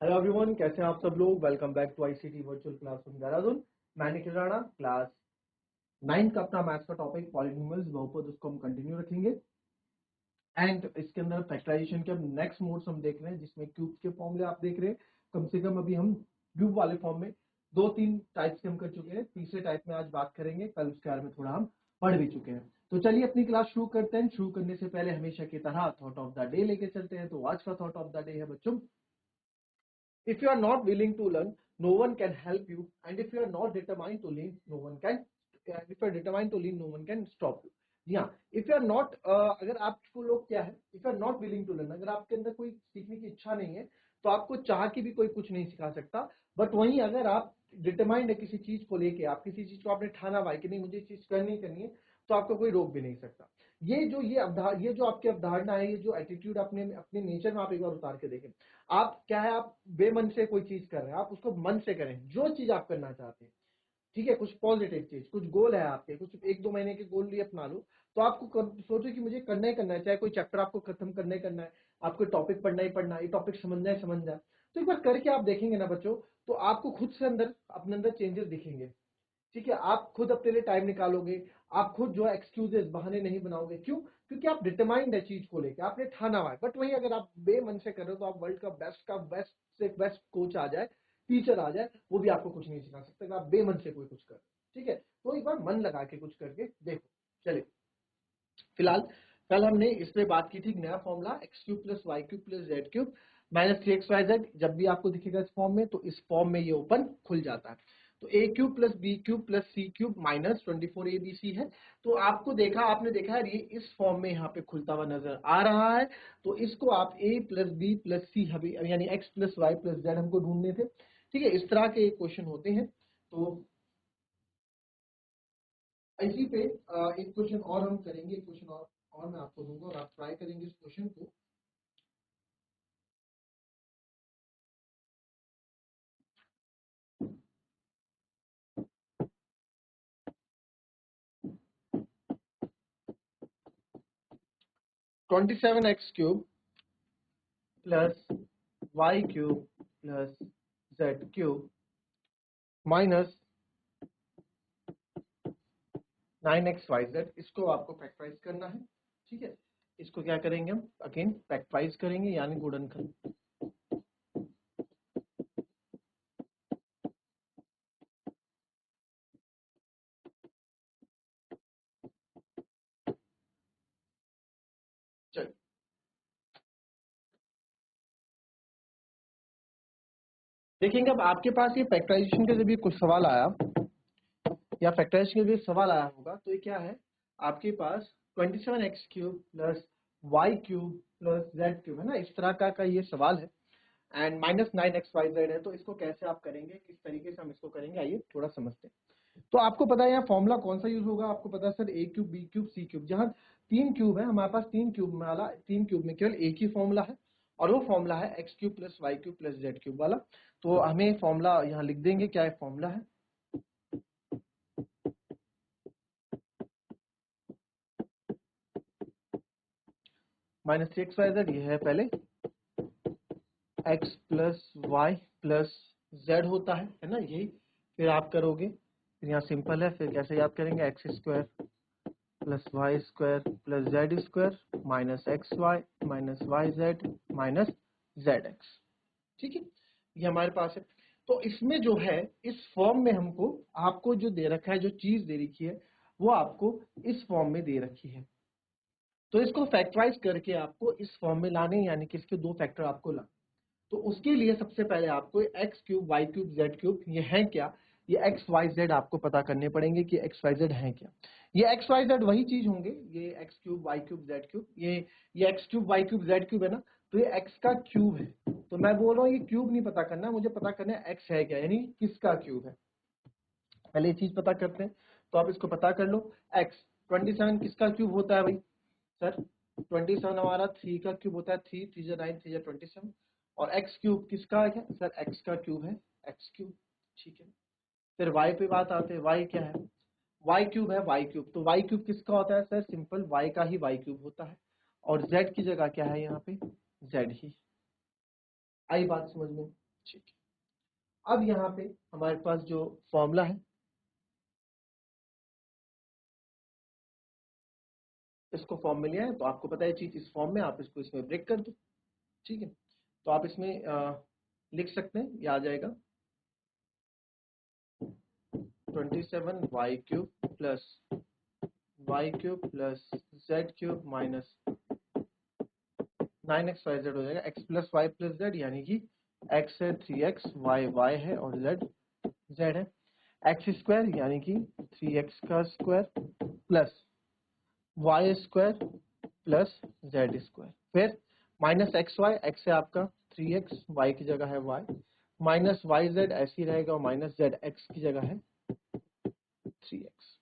Hello everyone, कैसे हैं आप सब लोग। Welcome back to ICT virtual classroom Dehradun. मैं निखिल राणा, क्लास 9 का अपना मैथ्स का टॉपिक पॉलिनोमियल्स बहुपद, उसको हम कंटिन्यू रखेंगे। एंड इसके अंदर फैक्टराइजेशन के हम नेक्स्ट मोड्स हम देख रहे हैं, जिसमें क्यूब्स के फॉर्मूले आप देख रहे हैं। कम से कम अभी हम क्यूब वाले फॉर्म में 2-3 टाइप्स के हम कर चुके हैं। तीसरे टाइप में आज बात करेंगे, कल उसके बारे में थोड़ा हम पढ़ भी चुके हैं। तो चलिए अपनी क्लास शुरू करते हैं। शुरू करने से पहले हमेशा की तरह थॉट ऑफ द डे लेके चलते हैं। तो आज का थॉट ऑफ द डे है बच्चों, if you are not willing to learn, no one can help you, and if you are not determined to learn, no one can if you are determined to learn, no one can stop you. जी हाँ, if you are not अगर आपको लोग क्या है, if you are not willing to learn, अगर आपके अंदर कोई सीखने की इच्छा नहीं है तो आपको चाह के भी कोई कुछ नहीं सिखा सकता। बट वहीं अगर आप डिटरमाइंड है किसी चीज को लेके, आप किसी चीज को आपने ठाना हुआ है कि नहीं मुझे चीज करनी है, तो आपको कोई रोक भी नहीं सकता। ये जो आपकी अवधारणा है, ये जो एटीट्यूड अपने अपने नेचर में आप एक बार उतार के देखें। आप क्या है, आप बेमन से कोई चीज कर रहे हैं, आप उसको मन से करें जो चीज आप करना चाहते हैं। ठीक है, कुछ पॉजिटिव चीज, कुछ गोल है आपके, कुछ 1-2 महीने के गोल लिए अपना लो। तो आपको सोचो कि मुझे करना ही करना है, चाहे कोई चैप्टर आपको खत्म करना ही करना है, आपको टॉपिक पढ़ना ही पढ़ना है, ये टॉपिक समझना है समझना है। तो एक बार करके आप देखेंगे ना बच्चों, तो आपको खुद से अंदर अपने अंदर चेंजेस दिखेंगे। ठीक है, आप खुद अपने लिए टाइम निकालोगे, आप खुद जो है एक्सक्यूजेस, बहाने नहीं बनाओगे। क्यों? क्योंकि आप डिटरमाइंड है चीज को लेकर, आपने ठाना हुआ है। बट वही अगर आप बेमन से कर रहे हो तो आप वर्ल्ड का बेस्ट से बेस्ट कोच आ जाए, टीचर आ जाए, वो भी आपको कुछ नहीं सिखा सकता अगर आप बेमन से कोई कुछ कर। ठीक है, तो एक बार मन लगा के कुछ करके देखो। चलिए, फिलहाल कल हमने इस पे बात की थी, नया formula x cube plus Y cube plus Z cube minus 3xyz। जब भी आपको दिखेगा इस फॉर्म में, तो इस फॉर्म में ये ओपन खुल जाता है। तो A cube plus B cube plus C cube minus 24abc है। तो आपने देखा है, ये इस फॉर्म में यहाँ पे खुलता हुआ नजर आ रहा है। तो इसको आप a plus b plus c यानी x plus Y plus z हमको ढूंढने थे। ठीक है, इस तरह के क्वेश्चन होते हैं। तो इसी पे एक क्वेश्चन और हम करेंगे, एक क्वेश्चन और मैं आपको दूंगा और आप ट्राई करेंगे इस क्वेश्चन को। Twenty seven x cube plus Y cube plus Z cube minus 9xyz, इसको आपको फैक्टराइज करना है। ठीक है, इसको क्या करेंगे हम, अगेन फैक्टराइज करेंगे यानी गुणनखंड। चलिए, देखेंगे अब आपके पास ये फैक्टराइजेशन का जब ये कुछ सवाल आया या फैक्टराइजेशन का जब सवाल आया होगा, तो ये क्या है आपके पास, 27x cube plus Y cube plus Z cube है ना, इस तरह का ये सवाल है। एंड माइनस 9xyz है। तो इसको कैसे आप करेंगे, किस तरीके से हम इसको करेंगे, आइए थोड़ा समझते हैं। तो आपको पता है यहाँ फॉर्मूला कौन सा यूज होगा, आपको पता है सर, ए cube B cube C cube. जहां 3 क्यूब है हमारे पास, 3 क्यूब में केवल एक ही फॉर्मूला है, और वो फॉर्मूला है x cube plus Y cube plus Z cube वाला। तो हमें फॉर्मूला यहाँ लिख देंगे, क्या फॉर्मूला है। माइनस 3xyz ये है पहले, x plus Y plus z होता है ना, यही। फिर आप करोगे, फिर यहाँ सिंपल है, फिर कैसे याद करेंगे, x square plus y square plus z square minus x y minus y z minus z x. ठीक है, ये हमारे पास है। तो इसमें जो है, इस फॉर्म में हमको, आपको जो दे रखा है, जो चीज दे रखी है, वो आपको इस फॉर्म में दे रखी है। तो इसको फैक्टराइज करके आपको इस फॉर्म में लाने, यानी कि इसके 2 फैक्टर आपको लाने। तो उसके लिए सबसे पहले आपको x cube Y cube Z cube ये है क्या, ये एक्स वाई जेड आपको पता करने पड़ेंगे कि एक्स वाई जेड है क्या। ये एक्स वाई जेड वही चीज होंगे, ये X cube Y cube Z cube, ये X cube Y cube Z cube है ना। तो ये एक्स का क्यूब है। तो मैं बोल रहा हूँ, ये क्यूब नहीं पता करना, मुझे पता करना है एक्स है क्या, यानी किसका क्यूब है। पहले ये चीज पता करते हैं। तो आप इसको पता कर लो, एक्स 27 किसका क्यूब होता है भाई सर, 27 हमारा 3 का क्यूब होता है, 3 3 जा 9 3 जा 27। और एक्स क्यूब किसका है सर, एक्स का क्यूब है, एक्स क्यूब। ठीक है, फिर वाई पे बात आते हैं, वाई क्या है, वाई क्यूब है, वाई क्यूब। तो वाई क्यूब किसका होता है सर, सिंपल वाई का ही वाई क्यूब होता है। और जेड की जगह क्या है यहाँ पे, जेड ही। आई बात समझ में। ठीक है, अब यहाँ पे हमारे पास जो फॉर्मूला है इसको फॉर्म में लिया है, तो आपको पता है चीज इस फॉर्म में, आप इसको इसमें ब्रेक कर दो। ठीक है, तो आप इसमें लिख सकते हैं, ये आ जाएगा 27y³ plus y³ plus z³ minus 9x(y) z हो जाएगा, x plus Y plus z, यानी कि x है 3x, y है और z है, एक्स स्क्वायर यानी कि 3x का square plus y square plus z square, फिर माइनस एक्स वाई, एक्स है आपका 3x, वाई की जगह है y, माइनस वाई जेड ऐसे ही रहेगा और माइनस जेड एक्स की जगह है 3x।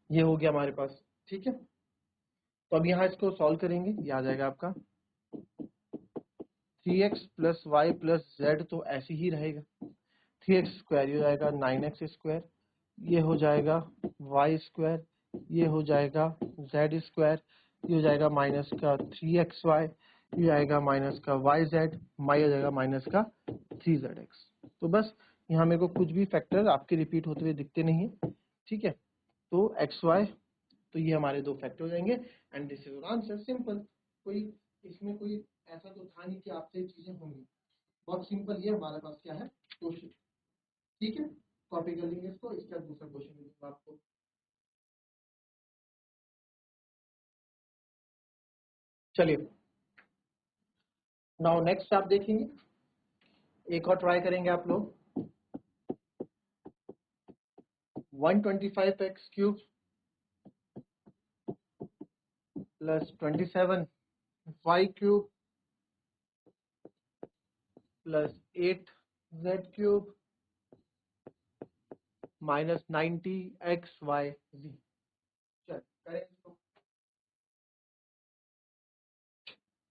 ये हो गया हमारे पास। ठीक है, तो अब यहाँ इसको सॉल्व करेंगे, ये आ जाएगा आपका 3x plus Y plus z, तो ऐसे ही रहेगा, 3x स्क्वायर ये हो जाएगा 9x स्क्वायर, ये हो जाएगा वाई स्क्वायर, ये हो जाएगा जेड स्क्वायर, ये हो जाएगा माइनस का 3xy, ये आएगा माइनस का वाई जेड, माई हो जाएगा माइनस का 3zx। तो बस यहाँ मेरे को कुछ भी फैक्टर आपके रिपीट होते हुए दिखते नहीं है। ठीक है, तो xy, तो ये हमारे दो फैक्टर हो जाएंगे and this is answer, simple. कोई इसमें कोई ऐसा तो था नहीं कि आपसे चीजें होंगी, बहुत सिंपल। ये हमारे पास क्या है, क्वेश्चन। ठीक है, कॉपी कर लेंगे इसको, इसका दूसरा क्वेश्चन दूंगा आपको। चलिए, नाउ नेक्स्ट आप देखेंगे, एक और ट्राई करेंगे आप लोग। 125x³ plus 27y³ plus 8z³ minus 90xyz।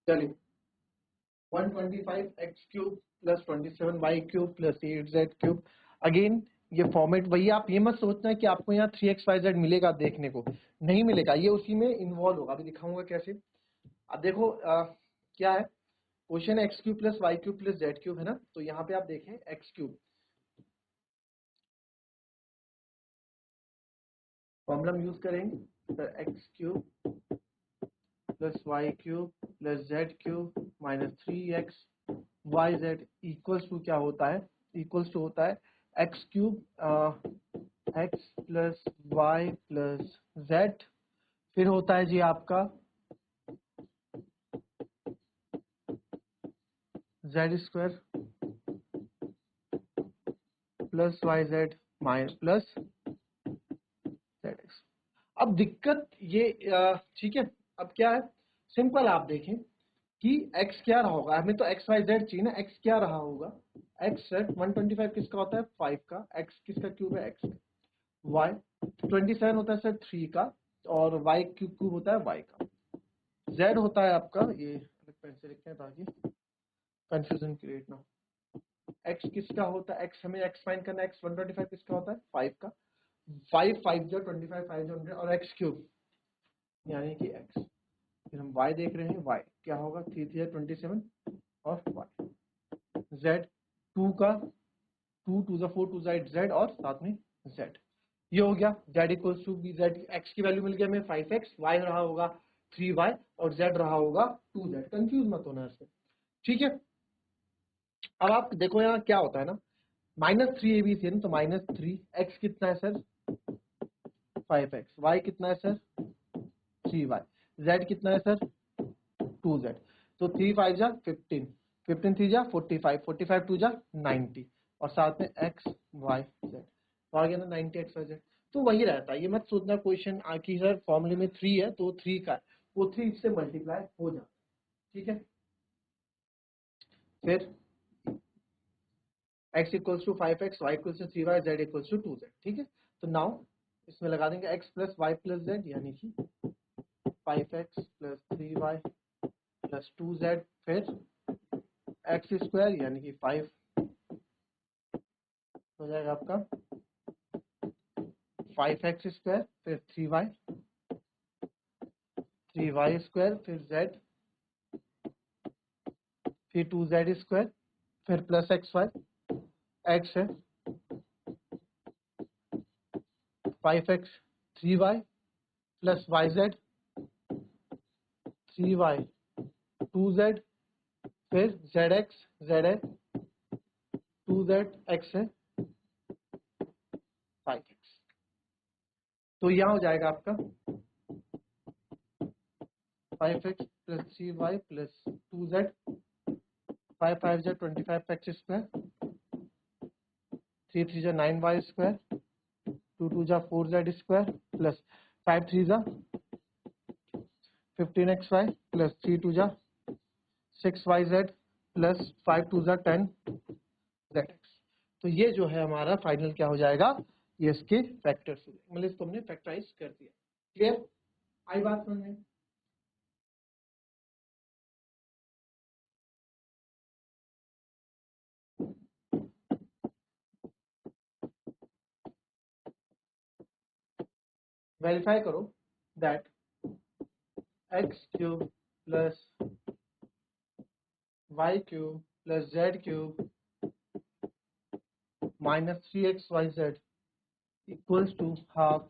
चलिए, 125x³ plus 27y³ plus 8z³ again ये फॉर्मेट वही, आप ये मत सोचना है कि आपको यहाँ 3xyz मिलेगा, देखने को नहीं मिलेगा, ये उसी में इन्वॉल्व होगा, अभी दिखाऊंगा कैसे। अब देखो क्या है question, x³ plus y³ plus z³ है ना, तो यहाँ पे आप देखें x³ फॉर्मूला हम यूज करेंगे, तो x³ plus y³ plus z³ minus 3xyz equals to क्या होता है, इक्वल्स टू होता है x³ x plus Y plus z, फिर होता है जी आपका z square plus y z minus plus Z x. अब दिक्कत ये ठीक है, अब क्या है, सिंपल आप देखें कि x क्या रहा होगा, हमें तो x y z चाहिए ना, x क्या रहा होगा, x है 125 किसका होता है 5 का, x किसका क्यूब है x का, y 27 होता है सर 3 का, और y क्यूब होता है y का, z होता है आपका, ये अलग पेन से लिखते हैं ताकि कंफ्यूजन क्रिएट ना हो, x किसका होता है, x हमें x फाइंड करना है, x 125 किसका होता है 5 का, 5 5 जो 25 5 जो 100 और x क्यूब यानी कि x, फिर हम y देख रहे हैं, y क्या होगा 3 3 27 और y, z 2 का 2 2 4 2 z और साथ में z, ये हो गया z equals to b, z x की वैल्यू मिल गया हमें 5x, y रहा होगा 3y और z रहा होगा 2z, कंफ्यूज मत होना इससे। ठीक है, अब आप देखो यहाँ क्या होता है ना, -3 है ना, तो -3 x कितना है सर 5x, y कितना है सर 3y, z कितना है सर 2z, तो 3 5 जा 15, 15 3 जा 45, 45 2 जा 90 और साथ में x y z, तो आ गया ना 90 x y z। तो वही रहता है, ये मत सोचना क्वेश्चन आखिर सर फॉर्मूले में 3 है तो 3 का है, वो 3 से मल्टीप्लाई हो जाता है। ठीक है, फिर x equals to 5x, y equals to 3y, z equals to 2z। ठीक है, तो नाउ इसमें लगा देंगे x plus Y plus z, यानी कि 5x plus 3y plus 2z, फिर एक्स स्क्वायर यानी कि 5 हो जाएगा आपका 5x स्क्वायर, फिर 3y स्क्वायर, फिर z, फिर 2z स्क्वायर, फिर प्लस एक्स वाई, एक्स है 5x 3y plus y Z 3y 2z, फिर जेड एक्स जेड है 2z, एक्स है 5x। तो यहाँ हो जाएगा आपका 5x plus 3y plus 2z, 5 5 जा 25x स्क्वायर, 3 3 जा 9y स्क्वायर, 2 2 जा 4z स्क्वायर प्लस 5 3 जा 15xy प्लस 3 2 जा 6yz प्लस 5 2 जा 10zx। तो ये जो है हमारा फाइनल क्या हो जाएगा, ये इसके फैक्टर्स हो जाएंगे, मतलब इसको हमने फैक्टराइज कर दिया। क्लियर, आई बात समझ में? वेरीफाई करो that X cube plus Y cube plus Z cube minus 3xyz equals to half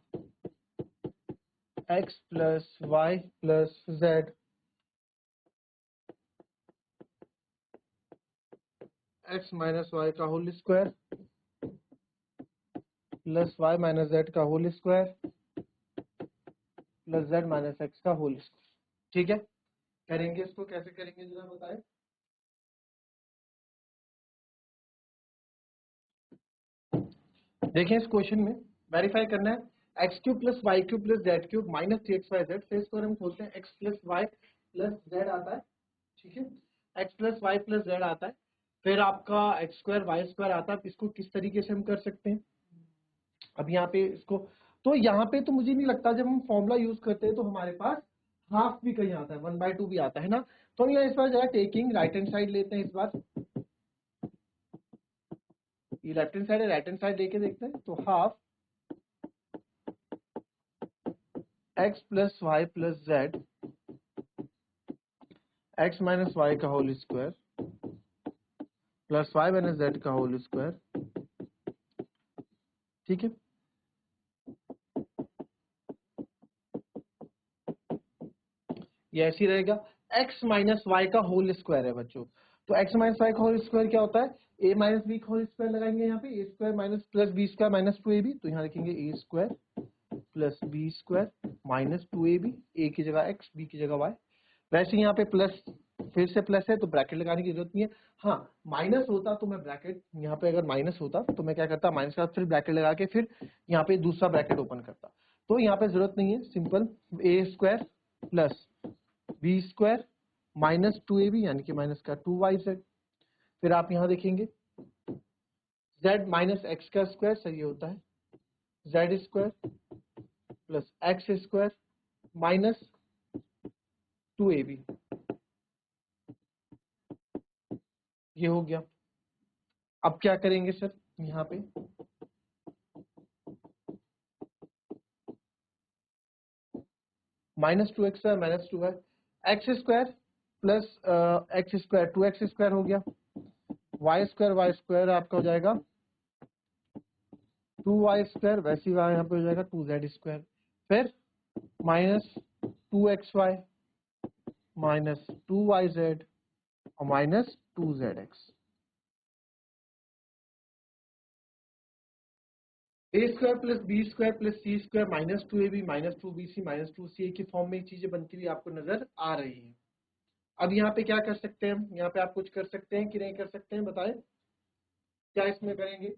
x plus Y plus Z X minus Y का whole square plus Y minus Z का whole square plus Z minus X का whole square. ठीक है, करेंगे इसको कैसे करेंगे जरा बताएं। देखें इस क्वेश्चन में वेरीफाई करना है x cube plus Y cube plus Z cube minus 3xyz, फिर इसको हम खोलते हैं x plus Y plus z आता है। ठीक है, x plus Y plus z आता है, फिर आपका एक्स स्क्वायर वाई स्क्वायर आता है। इसको किस तरीके से हम कर सकते हैं, अब यहाँ पे इसको, तो यहाँ पे तो मुझे नहीं लगता जब हम फॉर्मूला यूज करते हैं तो हमारे पास हाफ भी कहीं आता है, 1/2 भी आता है ना। तो हम यहाँ इस बार जरा टेकिंग राइट हैंड साइड लेते हैं, इस बार ये लेफ्ट हैंड साइड है, राइट हैंड साइड लेके देखते हैं। तो half X plus Y plus Z X minus Y का whole square plus Y minus Z का होल स्क्वायर। ठीक है, ये ऐसे ही रहेगा। x माइनस वाई का होल स्क्वायर है बच्चों, तो x माइनस वाई का होल स्क्वायर क्या होता है, a माइनस बी का होल स्क्वायर लगाएंगे यहाँ पे, a square minus plus B square minus 2ab, तो यहाँ लिखेंगे a square plus B square minus 2ab, a की जगह x b की जगह y। वैसे यहाँ पे प्लस फिर से प्लस है तो ब्रैकेट लगाने की जरूरत नहीं है। हाँ, माइनस होता तो मैं ब्रैकेट यहाँ पे, अगर माइनस होता तो मैं क्या करता, माइनस का फिर ब्रैकेट लगा के फिर यहाँ पे दूसरा ब्रैकेट ओपन करता। तो यहाँ पे जरूरत नहीं है, simple a square plus B square minus 2ab यानी कि माइनस का 2yz। फिर आप यहाँ देखेंगे z माइनस एक्स का स्क्वायर सही होता है z square plus x square minus 2ab, ये हो गया। अब क्या करेंगे सर, यहाँ पे minus 2x minus 2y, x square plus x square 2x square हो गया, वाई स्क्वायर आपका हो जाएगा 2y स्क्वायर, वैसे ही यहाँ पे हो जाएगा 2z स्क्वायर, फिर माइनस 2xy माइनस 2yz और minus 2zx। A square plus B square plus C square minus 2ab minus 2bc minus 2ca की फॉर्म में चीजें बनती हुई आपको नजर आ रही हैं। अब यहाँ पे क्या कर सकते हैं, यहाँ पे आप कुछ कर सकते हैं कि नहीं कर सकते हैं, बताएं क्या इसमें करेंगे,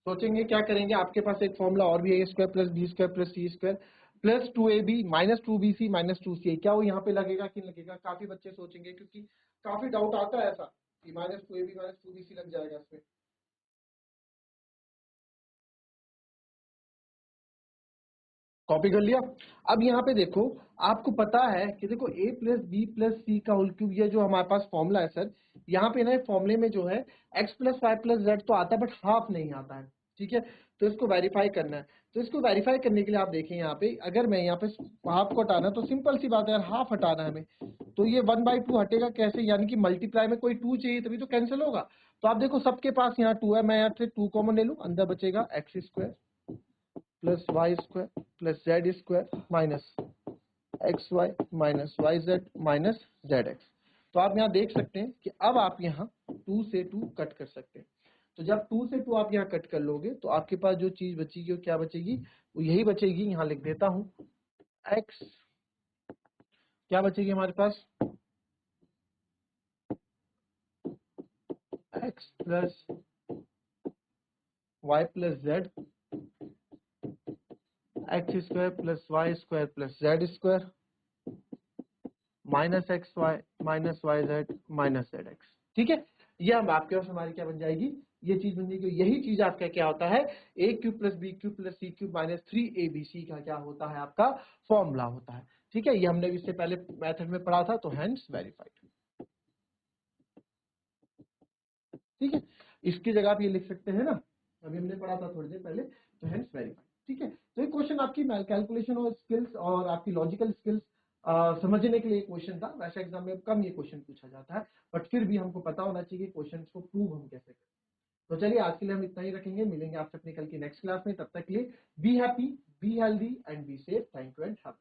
सोचेंगे क्या करेंगे। आपके पास एक फॉर्मूला और भी है, A square plus B square plus C square plus 2ab minus 2bc minus 2ca, क्या वो यहाँ पे लगेगा कि नहीं लगेगा, काफी बच्चे सोचेंगे क्योंकि काफी डाउट आता है ऐसा कि माइनस 2ab माइनस 2bc लग जाएगा इसमें। कॉपी कर लिया। अब यहाँ पे देखो, आपको पता है कि देखो a प्लस बी प्लस सी का होल क्यूब, ये जो हमारे पास फॉर्मूला है सर, यहाँ पे ना फॉर्मूले में जो है x plus Y plus z तो आता है बट हाफ नहीं आता है। ठीक है, तो इसको वेरीफाई करना है। तो इसको वेरीफाई करने के लिए आप देखें यहाँ पे, अगर मैं यहाँ पे हाफ को हटाना तो सिंपल सी बात है यार, हाफ हटाना है हमें। तो ये 1/2 हटेगा कैसे, यानी कि मल्टीप्लाई में कोई 2 चाहिए तभी तो कैंसिल होगा। तो आप देखो सबके पास यहाँ 2 है, मैं यहाँ से 2 कॉमन ले लूं, अंदर बचेगा x² plus y² plus z² minus xy minus yz minus zx। तो आप यहाँ देख सकते हैं कि अब आप यहाँ 2 से 2 कट कर सकते हैं। तो जब 2 से 2 आप यहाँ कट कर लोगे तो आपके पास जो चीज बचेगी वो क्या बचेगी, वो यही बचेगी। यहाँ लिख देता हूं x, क्या बचेगी हमारे पास, x plus y plus z, x² plus y² plus z² minus xy minus yz minus zx। ठीक है, ये हम आपके पास हमारी क्या बन जाएगी, ये चीज बन जाएगी। यही चीज आपका क्या होता है, a³ plus b³ plus c³ minus 3abc का क्या होता है, आपका फॉर्मूला होता है। ठीक है, ये हमने इससे पहले मेथड में पढ़ा था, तो हेंस वेरीफाइड। ठीक है, इसकी जगह आप ये लिख सकते हैं ना, अभी हमने पढ़ा था थोड़ी देर पहले, तो हेंस वेरीफाइड। ठीक है, तो ये क्वेश्चन आपकी कैलकुलेशन और स्किल्स और आपकी लॉजिकल स्किल्स समझने के लिए क्वेश्चन था। वैसे एग्जाम में कम ये क्वेश्चन पूछा जाता है, बट फिर भी हमको पता होना चाहिए क्वेश्चन को प्रूव हम कैसे करें। तो चलिए आज के लिए हम इतना ही रखेंगे, मिलेंगे आपसे अपनी कल की नेक्स्ट क्लास में। तब तक के लिए be happy, be healthy and be safe. Thank you and have